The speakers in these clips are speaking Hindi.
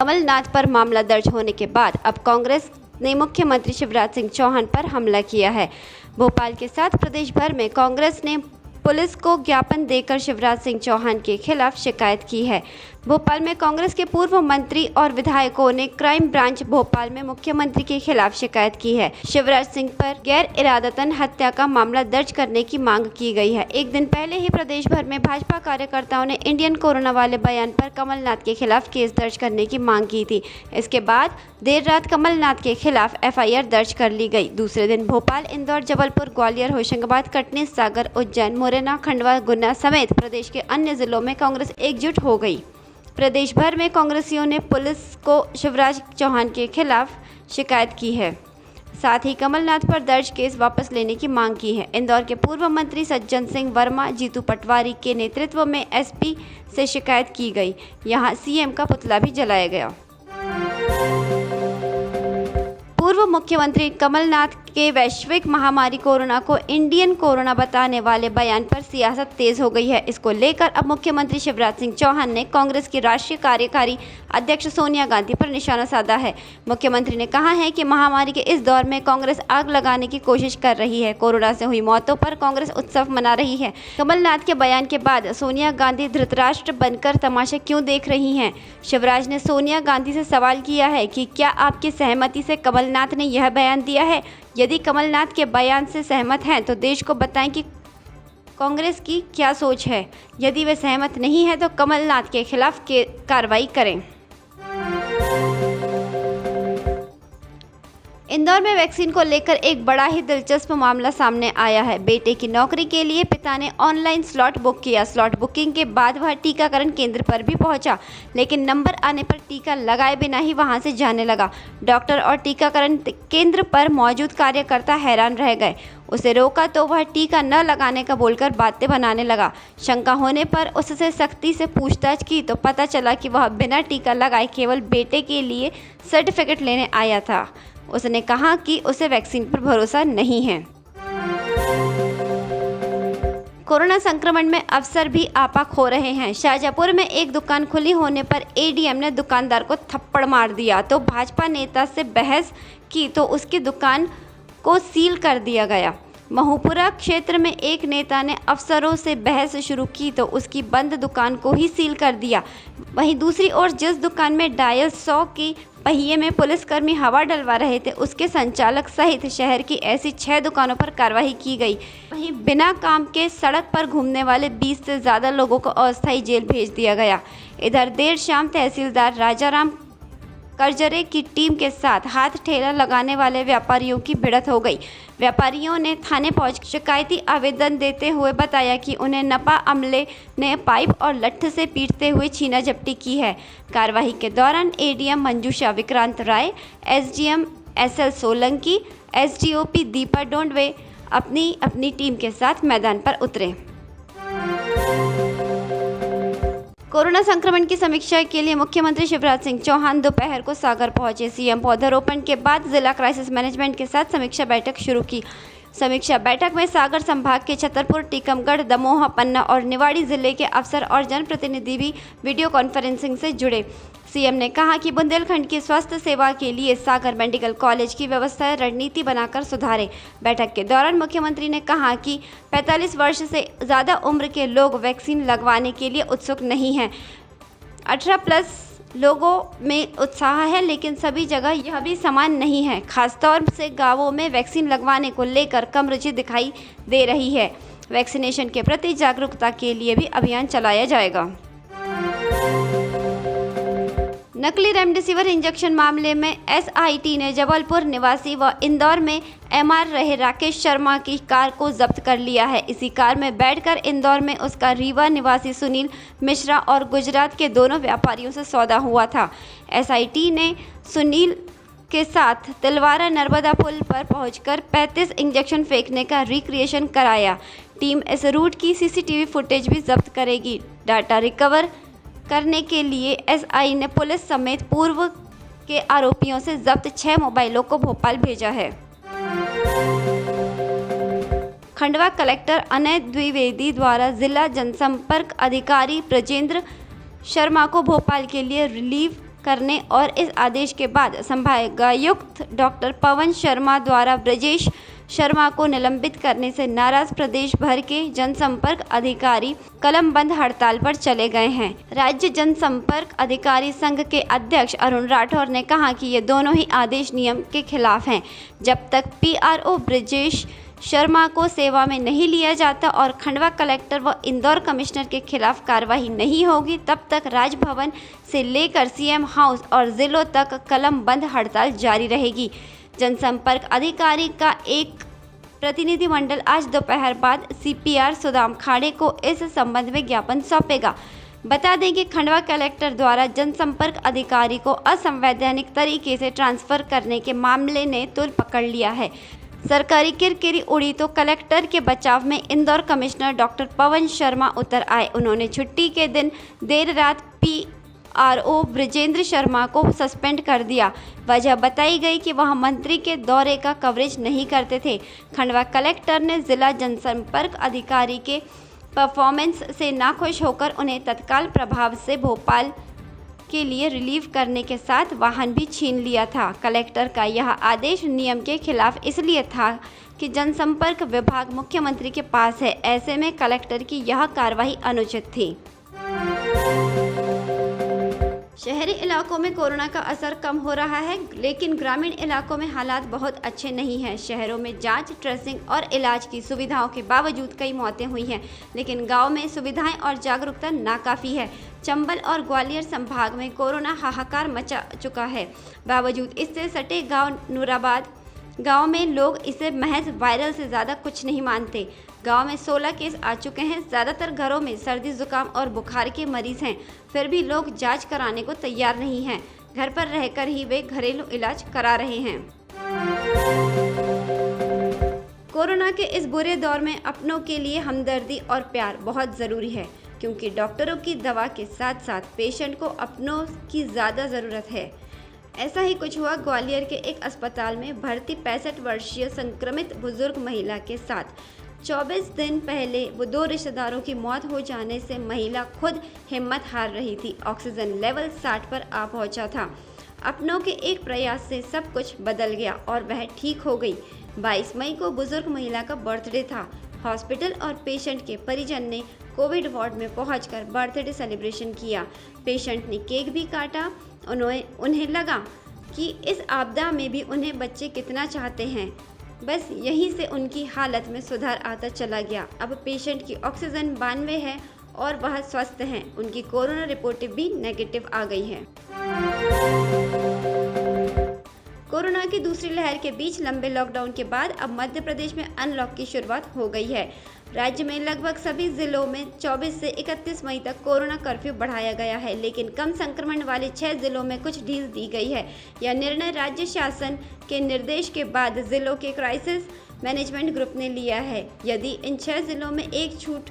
कमलनाथ पर मामला दर्ज होने के बाद अब कांग्रेस ने मुख्यमंत्री शिवराज सिंह चौहान पर हमला किया है। भोपाल के साथ प्रदेश भर में कांग्रेस ने पुलिस को ज्ञापन देकर शिवराज सिंह चौहान के खिलाफ शिकायत की है। भोपाल में कांग्रेस के पूर्व मंत्री और विधायकों ने क्राइम ब्रांच भोपाल में मुख्यमंत्री के खिलाफ शिकायत की है। शिवराज सिंह पर गैर इरादतन हत्या का मामला दर्ज करने की मांग की गई है। एक दिन पहले ही प्रदेश भर में भाजपा कार्यकर्ताओं ने इंडियन कोरोना वाले बयान पर कमलनाथ के खिलाफ केस दर्ज करने की मांग की थी। इसके बाद देर रात कमलनाथ के खिलाफ FIR दर्ज कर ली गई। दूसरे दिन भोपाल, इंदौर, जबलपुर, ग्वालियर, होशंगाबाद, कटनी, सागर, उज्जैन, मुरैना, खंडवा, गुना समेत प्रदेश के अन्य जिलों में कांग्रेस एकजुट हो गई। प्रदेश भर में कांग्रेसियों ने पुलिस को शिवराज चौहान के खिलाफ शिकायत की है। साथ ही कमलनाथ पर दर्ज केस वापस लेने की मांग की है। इंदौर के पूर्व मंत्री सज्जन सिंह वर्मा, जीतू पटवारी के नेतृत्व में SP से शिकायत की गई। यहां CM का पुतला भी जलाया गया। पूर्व मुख्यमंत्री कमलनाथ के वैश्विक महामारी कोरोना को इंडियन कोरोना बताने वाले बयान पर सियासत तेज हो गई है। इसको लेकर अब मुख्यमंत्री शिवराज सिंह चौहान ने कांग्रेस की राष्ट्रीय कार्यकारी अध्यक्ष सोनिया गांधी पर निशाना साधा है। मुख्यमंत्री ने कहा है कि महामारी के इस दौर में कांग्रेस आग लगाने की कोशिश कर रही है। कोरोना से हुई मौतों पर कांग्रेस उत्सव मना रही है। कमलनाथ के बयान के बाद सोनिया गांधी धृतराष्ट्र बनकर तमाशा क्यों देख रही हैं? शिवराज ने सोनिया गांधी से सवाल किया है कि क्या आपकी सहमति से कमलनाथ ने यह बयान दिया है? यदि कमलनाथ के बयान से सहमत हैं तो देश को बताएं कि कांग्रेस की क्या सोच है। यदि वे सहमत नहीं है तो कमलनाथ के खिलाफ कार्रवाई करें। इंदौर में वैक्सीन को लेकर एक बड़ा ही दिलचस्प मामला सामने आया है। बेटे की नौकरी के लिए पिता ने ऑनलाइन स्लॉट बुक किया। स्लॉट बुकिंग के बाद वह टीकाकरण केंद्र पर भी पहुंचा, लेकिन नंबर आने पर टीका लगाए बिना ही वहां से जाने लगा। डॉक्टर और टीकाकरण केंद्र पर मौजूद कार्यकर्ता हैरान रह गए। उसे रोका तो वह टीका न लगाने का बोलकर बातें बनाने लगा। शंका होने पर उससे सख्ती से पूछताछ की तो पता चला कि वह बिना टीका लगाए केवल बेटे के लिए सर्टिफिकेट लेने आया था। उसने कहा कि उसे वैक्सीन पर भरोसा नहीं है। कोरोना संक्रमण में अफसर भी आपा खो रहे हैं। शाहजहाँपुर में एक दुकान खुली होने पर ADM ने दुकानदार को थप्पड़ मार दिया तो भाजपा नेता से बहस की तो उसकी दुकान को सील कर दिया गया। महूपुरा क्षेत्र में एक नेता ने अफसरों से बहस शुरू की तो उसकी बंद दुकान को ही सील कर दिया। वहीं दूसरी ओर जिस दुकान में डायल 100 की पहिए में पुलिसकर्मी हवा डलवा रहे थे, उसके संचालक सहित शहर की ऐसी 6 दुकानों पर कार्रवाई की गई। वहीं बिना काम के सड़क पर घूमने वाले 20 से ज़्यादा लोगों को अस्थायी जेल भेज दिया गया। इधर देर शाम तहसीलदार राजाराम करजरे की टीम के साथ हाथ ठेला लगाने वाले व्यापारियों की भिड़ंत हो गई। व्यापारियों ने थाने पहुंच शिकायती आवेदन देते हुए बताया कि उन्हें नपा अमले ने पाइप और लठ से पीटते हुए छीना झपटी की है। कार्रवाई के दौरान ADM मंजूषा Vikrant Rai, SDM SL Solanki, SDOP Deepa डोंडवे अपनी अपनी टीम के साथ मैदान पर उतरे। कोरोना संक्रमण की समीक्षा के लिए मुख्यमंत्री शिवराज सिंह चौहान दोपहर को सागर पहुंचे। CM पौधारोपण के बाद जिला क्राइसिस मैनेजमेंट के साथ समीक्षा बैठक शुरू की। समीक्षा बैठक में सागर संभाग के छतरपुर, टीकमगढ़, दमोह, पन्ना और निवाड़ी जिले के अफसर और जनप्रतिनिधि भी वीडियो कॉन्फ्रेंसिंग से जुड़े। CM ने कहा कि बुंदेलखंड की स्वास्थ्य सेवा के लिए सागर मेडिकल कॉलेज की व्यवस्था रणनीति बनाकर सुधारें। बैठक के दौरान मुख्यमंत्री ने कहा कि 45 वर्ष से ज़्यादा उम्र के लोग वैक्सीन लगवाने के लिए उत्सुक नहीं हैं। 18+ लोगों में उत्साह है, लेकिन सभी जगह यह भी समान नहीं है। खासतौर से गांवों में वैक्सीन लगवाने को लेकर कम रुचि दिखाई दे रही है। वैक्सीनेशन के प्रति जागरूकता के लिए भी अभियान चलाया जाएगा। नकली रेमडेसिविर इंजेक्शन मामले में SIT ने जबलपुर निवासी व इंदौर में MR रहे राकेश शर्मा की कार को जब्त कर लिया है। इसी कार में बैठकर इंदौर में उसका रीवा निवासी सुनील मिश्रा और गुजरात के दोनों व्यापारियों से सौदा हुआ था। SIT ने सुनील के साथ तिलवारा नर्मदा पुल पर पहुंचकर 35 इंजेक्शन फेंकने का रिक्रिएशन कराया। टीम इस रूट की CCTV फुटेज भी जब्त करेगी। डाटा रिकवर करने के लिए SI ने पुलिस समेत पूर्व के आरोपियों से जब्त 6 मोबाइलों को भोपाल भेजा है। खंडवा कलेक्टर अनय द्विवेदी द्वारा जिला जनसंपर्क अधिकारी ब्रजेंद्र शर्मा को भोपाल के लिए रिलीव करने और इस आदेश के बाद संभागायुक्त डॉक्टर पवन शर्मा द्वारा ब्रजेश शर्मा को निलंबित करने से नाराज प्रदेश भर के जनसंपर्क अधिकारी कलमबंद हड़ताल पर चले गए हैं। राज्य जनसंपर्क अधिकारी संघ के अध्यक्ष अरुण राठौर ने कहा कि ये दोनों ही आदेश नियम के खिलाफ हैं। जब तक पीआरओ ब्रजेश शर्मा को सेवा में नहीं लिया जाता और खंडवा कलेक्टर व इंदौर कमिश्नर के खिलाफ कार्रवाई नहीं होगी, तब तक राजभवन से लेकर सीएम हाउस और जिलों तक कलमबंद हड़ताल जारी रहेगी। जनसंपर्क अधिकारी का एक प्रतिनिधिमंडल आज दोपहर बाद सीपीआर सुदाम खाड़े को इस संबंध में ज्ञापन सौंपेगा। बता दें कि खंडवा कलेक्टर द्वारा जनसंपर्क अधिकारी को असंवैधानिक तरीके से ट्रांसफर करने के मामले ने तूल पकड़ लिया है। सरकारी किरकिरी उड़ी तो कलेक्टर के बचाव में इंदौर कमिश्नर डॉक्टर पवन शर्मा उतर आए। उन्होंने छुट्टी के दिन देर रात पीआरओ ब्रजेंद्र शर्मा को सस्पेंड कर दिया। वजह बताई गई कि वह मंत्री के दौरे का कवरेज नहीं करते थे। खंडवा कलेक्टर ने जिला जनसंपर्क अधिकारी के परफॉर्मेंस से नाखुश होकर उन्हें तत्काल प्रभाव से भोपाल के लिए रिलीव करने के साथ वाहन भी छीन लिया था। कलेक्टर का यह आदेश नियम के खिलाफ इसलिए था कि जनसंपर्क विभाग मुख्यमंत्री के पास है। ऐसे में कलेक्टर की यह कार्रवाई अनुचित थी। शहरी इलाकों में कोरोना का असर कम हो रहा है, लेकिन ग्रामीण इलाकों में हालात बहुत अच्छे नहीं हैं। शहरों में जांच, ट्रेसिंग और इलाज की सुविधाओं के बावजूद कई मौतें हुई हैं, लेकिन गांव में सुविधाएं और जागरूकता नाकाफ़ी है। चंबल और ग्वालियर संभाग में कोरोना हाहाकार मचा चुका है। बावजूद इससे सटे गांव नूराबाद गांव में लोग इसे महज वायरल से ज़्यादा कुछ नहीं मानते। गांव में 16 केस आ चुके हैं। ज़्यादातर घरों में सर्दी, जुकाम और बुखार के मरीज हैं, फिर भी लोग जांच कराने को तैयार नहीं हैं। घर पर रहकर ही वे घरेलू इलाज करा रहे हैं। कोरोना के इस बुरे दौर में अपनों के लिए हमदर्दी और प्यार बहुत ज़रूरी है, क्योंकि डॉक्टरों की दवा के साथ साथ पेशेंट को अपनों की ज़्यादा ज़रूरत है। ऐसा ही कुछ हुआ ग्वालियर के एक अस्पताल में भर्ती 65 वर्षीय संक्रमित बुजुर्ग महिला के साथ। 24 दिन पहले वो 2 रिश्तेदारों की मौत हो जाने से महिला खुद हिम्मत हार रही थी। ऑक्सीजन लेवल 60 पर आ पहुंचा था। अपनों के एक प्रयास से सब कुछ बदल गया और वह ठीक हो गई। 22 मई को बुजुर्ग महिला का बर्थडे था। हॉस्पिटल और पेशेंट के परिजन ने कोविड वार्ड में पहुंचकर बर्थडे सेलिब्रेशन किया। पेशेंट ने केक भी काटा। उन्हें लगा कि इस आपदा में भी उन्हें बच्चे कितना चाहते हैं। बस यहीं से उनकी हालत में सुधार आता चला गया। अब पेशेंट की ऑक्सीजन 92 है और वह स्वस्थ हैं। उनकी कोरोना रिपोर्ट भी नेगेटिव आ गई है। कोरोना की दूसरी लहर के बीच लंबे लॉकडाउन के बाद अब मध्य प्रदेश में अनलॉक की शुरुआत हो गई है। राज्य में लगभग सभी जिलों में 24 से 31 मई तक कोरोना कर्फ्यू बढ़ाया गया है, लेकिन कम संक्रमण वाले 6 जिलों में कुछ ढील दी गई है। यह निर्णय राज्य शासन के निर्देश के बाद जिलों के क्राइसिस मैनेजमेंट ग्रुप ने लिया है। यदि इन 6 जिलों में एक छूट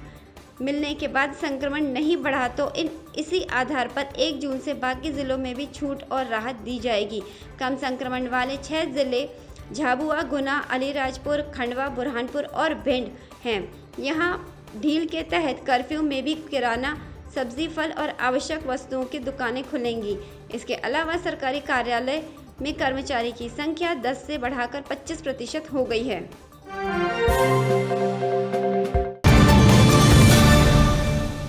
मिलने के बाद संक्रमण नहीं बढ़ा तो इसी आधार पर 1 जून से बाकी जिलों में भी छूट और राहत दी जाएगी। कम संक्रमण वाले 6 जिले झाबुआ, गुना, अलीराजपुर, खंडवा, बुरहानपुर और भिंड हैं। यहाँ ढील के तहत कर्फ्यू में भी किराना, सब्जी, फल और आवश्यक वस्तुओं की दुकानें खुलेंगी। इसके अलावा सरकारी कार्यालय में कर्मचारी की संख्या 10 से बढ़ाकर 25% हो गई है।